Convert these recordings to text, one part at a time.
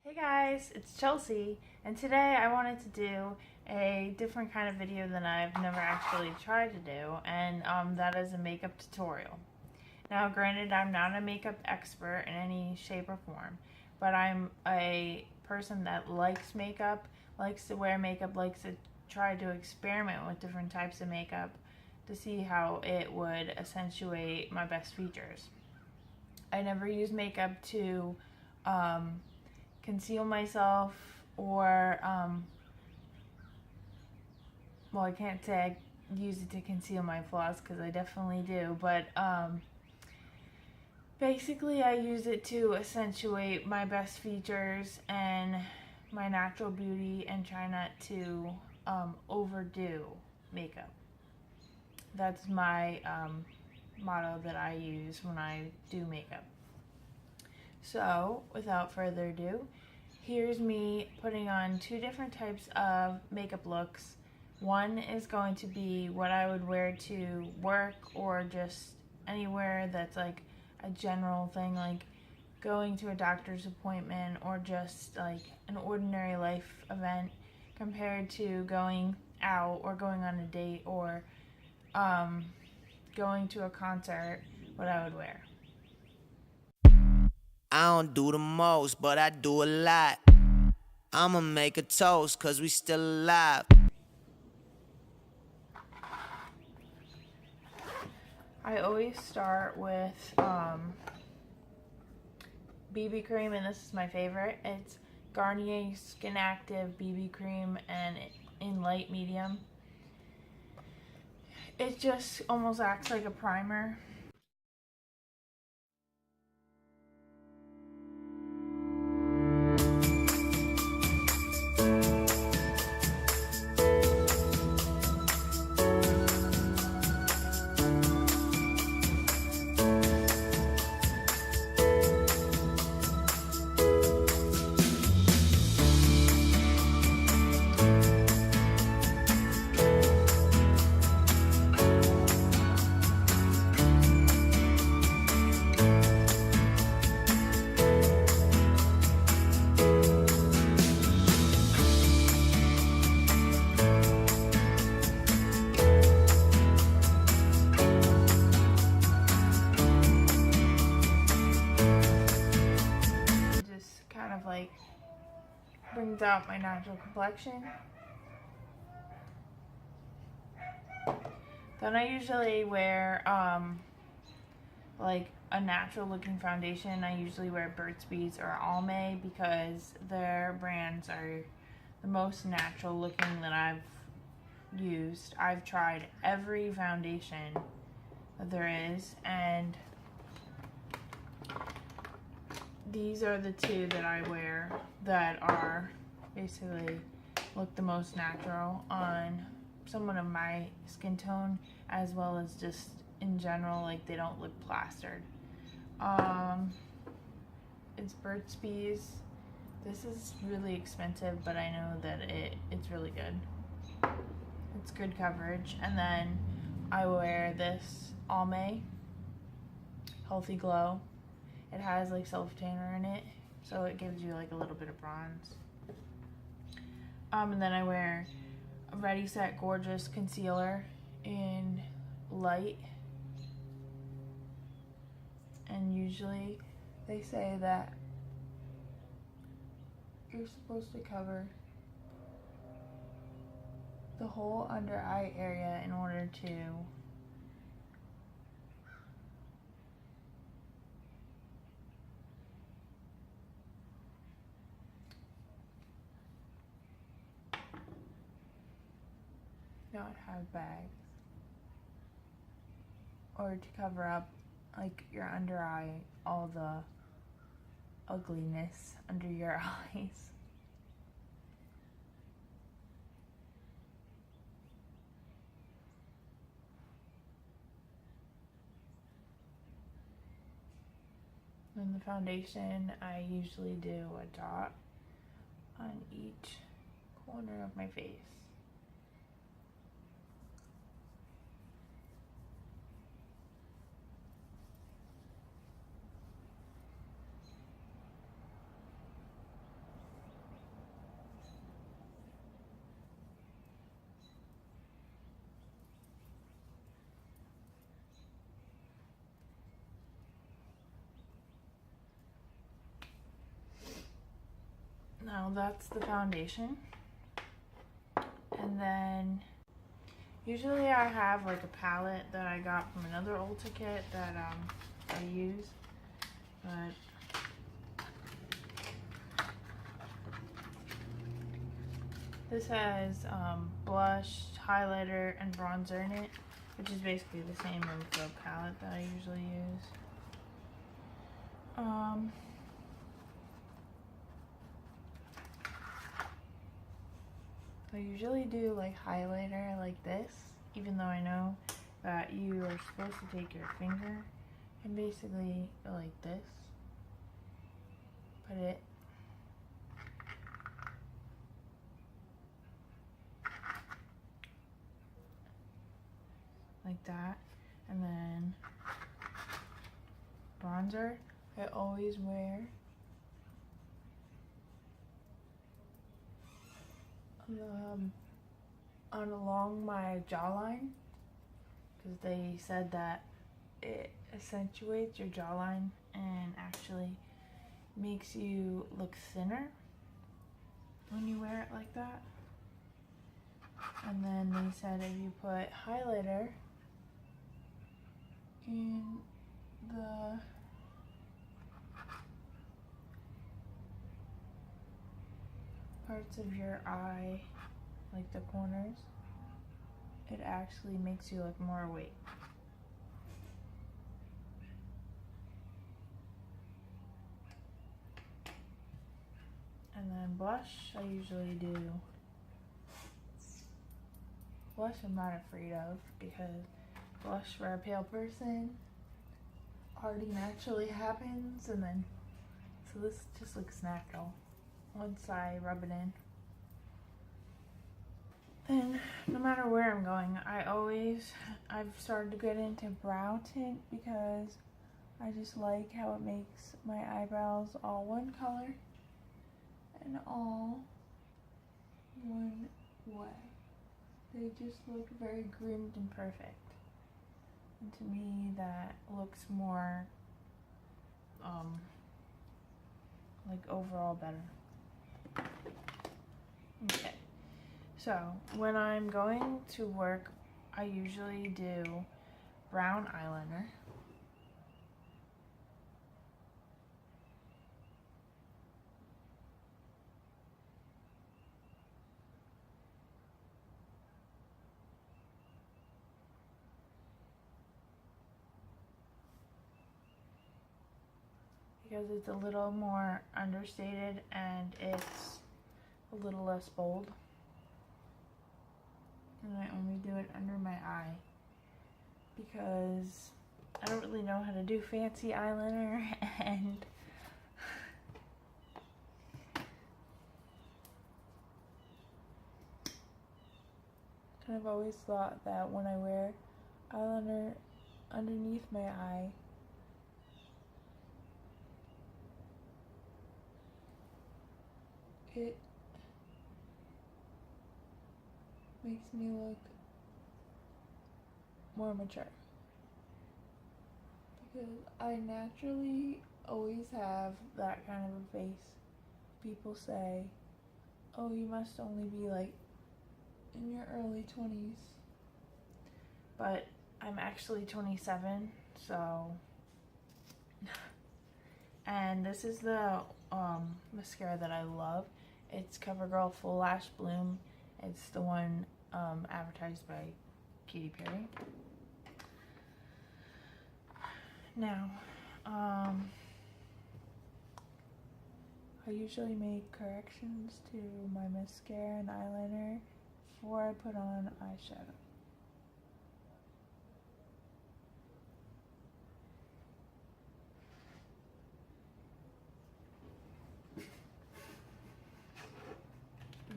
Hey guys, it's Chelsea, and today I wanted to do a different kind of video than I've never actually tried to do, and that is a makeup tutorial. Now, granted, I'm not a makeup expert in any shape or form, but I'm a person that likes makeup, likes to wear makeup, likes to try to experiment with different types of makeup to see how it would accentuate my best features. I never use makeup to conceal myself or well, I can't say I use it to conceal my flaws because I definitely do, but basically I use it to accentuate my best features and my natural beauty and try not to overdo makeup. That's my motto that I use when I do makeup. So, without further ado, here's me putting on two different types of makeup looks. One is going to be what I would wear to work or just anywhere that's like a general thing, like going to a doctor's appointment or just like an ordinary life event, compared to going out or going on a date or going to a concert, what I would wear. I don't do the most, but I do a lot. I'ma make a toast, cause we still alive. I always start with BB cream, and this is my favorite. It's Garnier Skin Active BB cream, and in light medium. It just almost acts like a primer. Just kind of like brings out my natural complexion. Then I usually wear like a natural looking foundation. I usually wear Burt's Bees or Almay because their brands are the most natural looking that I've used. I've tried every foundation that there is, and these are the two that I wear that are basically look the most natural on someone of my skin tone, as well as just in general, like they don't look plastered. It's Burt's Bees. This is really expensive, but I know that it's really good. It's good coverage. And then I wear this Almay Healthy Glow. It has like self tanner in it, so it gives you like a little bit of bronze. And then I wear a Ready Set Gorgeous concealer in light. And usually they say that you're supposed to cover the whole under eye area in order to not have bags, or to cover up like your under eye, all the ugliness under your eyes. And the foundation, I usually do a dot on each corner of my face. Now that's the foundation. And then usually I have like a palette that I got from another Ulta kit that I use. But this has blush, highlighter, and bronzer in it, which is basically the same as the palette that I usually use. I usually do like highlighter like this, even though I know that you are supposed to take your finger and basically go like this. Put it like that, and then bronzer I always wear on along my jawline, because they said that it accentuates your jawline and actually makes you look thinner when you wear it like that. And then they said if you put highlighter in the parts of your eye, like the corners, it actually makes you look more awake. And then blush, I usually do. Blush I'm not afraid of, because blush for a pale person already naturally happens, and then so this just looks natural once I rub it in. Then no matter where I'm going, I've started to get into brow tint, because I just like how it makes my eyebrows all one color and all one way. They just look very groomed and perfect. And to me, that looks more, like overall better. Okay. So when I'm going to work, I usually do brown eyeliner. Because it's a little more understated and it's a little less bold. And I only do it under my eye, because I don't really know how to do fancy eyeliner, and kind of always thought that when I wear eyeliner underneath my eye, it makes me look more mature, because I naturally always have that kind of a face. People say, oh, you must only be like in your early 20s, but I'm actually 27, so and this is the mascara that I love. It's CoverGirl Full Lash Bloom. It's the one advertised by Katy Perry. Now, I usually make corrections to my mascara and eyeliner before I put on eyeshadow.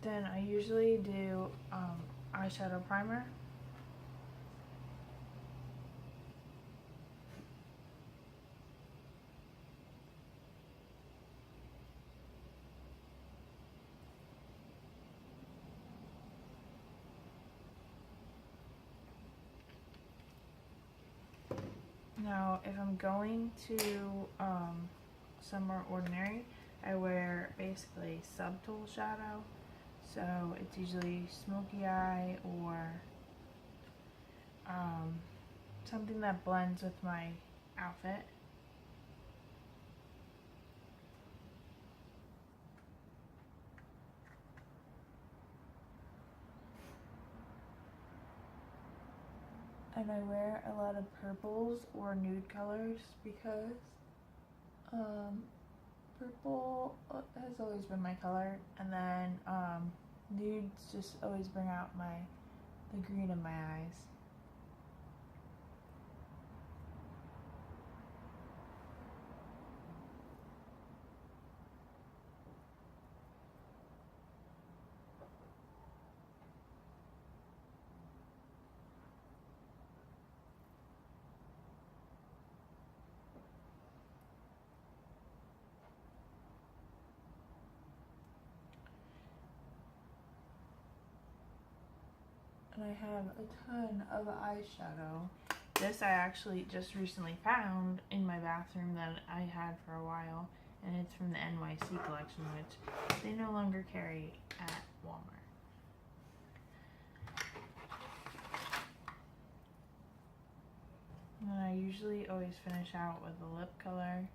Then I usually do eyeshadow primer. Now, if I'm going to somewhere ordinary, I wear basically basically subtle shadow. So it's usually smoky eye or something that blends with my outfit. And I wear a lot of purples or nude colors because purple has always been my color, and then nudes just always bring out the green in my eyes. And I have a ton of eyeshadow. This I actually just recently found in my bathroom that I had for a while, and it's from the NYC collection, which they no longer carry at Walmart. And I usually always finish out with a lip color.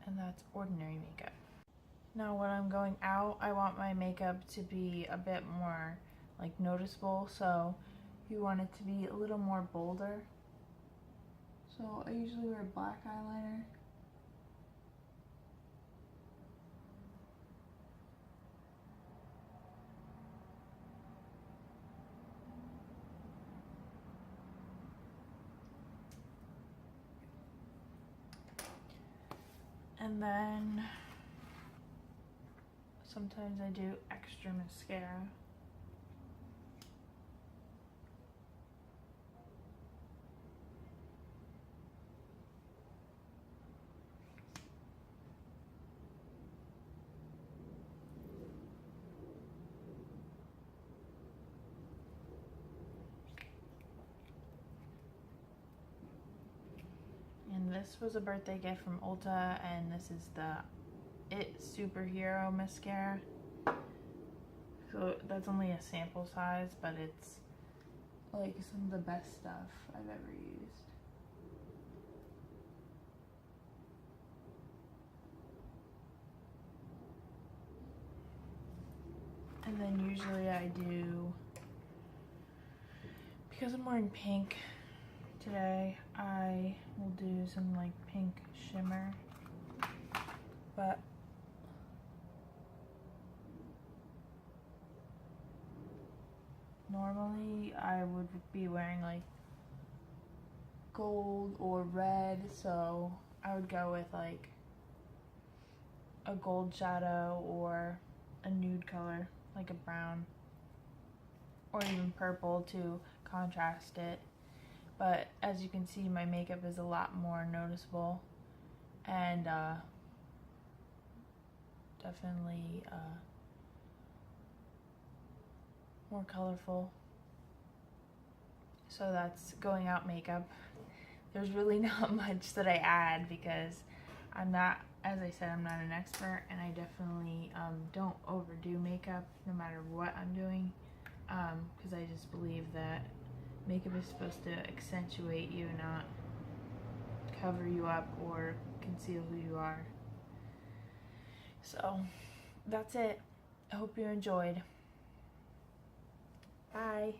And that's ordinary makeup. Now when I'm going out, I want my makeup to be a bit more like noticeable, so you want it to be a little more bolder. So I usually wear black eyeliner. And then sometimes I do extra mascara. And this was a birthday gift from Ulta, and this is the It Superhero mascara. So that's only a sample size, but it's like some of the best stuff I've ever used. And then usually I do, because I'm wearing pink today, I will do some like pink shimmer. But normally I would be wearing like gold or red, so I would go with like a gold shadow or a nude color, like a brown, or even purple to contrast it. But as you can see, my makeup is a lot more noticeable and definitely more colorful. So that's going out makeup. There's really not much that I add because I'm not, as I said, I'm not an expert, and I definitely don't overdo makeup no matter what I'm doing, because I just believe that makeup is supposed to accentuate you, not cover you up or conceal who you are. So that's it. I hope you enjoyed. Bye.